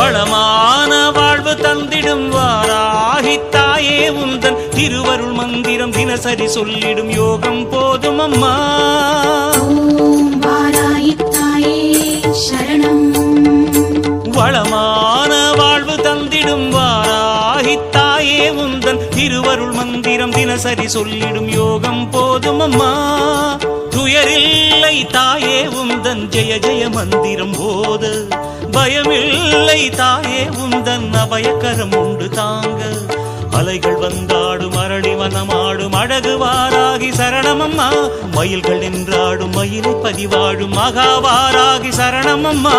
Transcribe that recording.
வளமான வாழ்வு தந்திடும் வாராகி தாயே உந்தன் திருவருள் மந்திரம் தினசரி சொல்லிடும் யோகம் போதும் அம்மா. ஓம் வாராகி தாயே சரணம். வளமான வாழ்வு தந்திடும் வாராகி தாயே உந்தன் திருவருள் மந்திரம் தினசரி சொல்லிடும் யோகம் போதும் அம்மா. துயரில்லை தாயே உந்தன் ஜெய ஜெய மந்திரம் போத, பயமில்லை தாயே உந்தன் அபயக்கரம் உண்டு தாங்க. அலைகள் வந்தாடும் அரளி வனமாடும் அழகு வாராகி சரணமம்மா. மயில்கள் என்றாடும் மயிலை பதிவாடும் மகாவாராகி சரணமம்மா.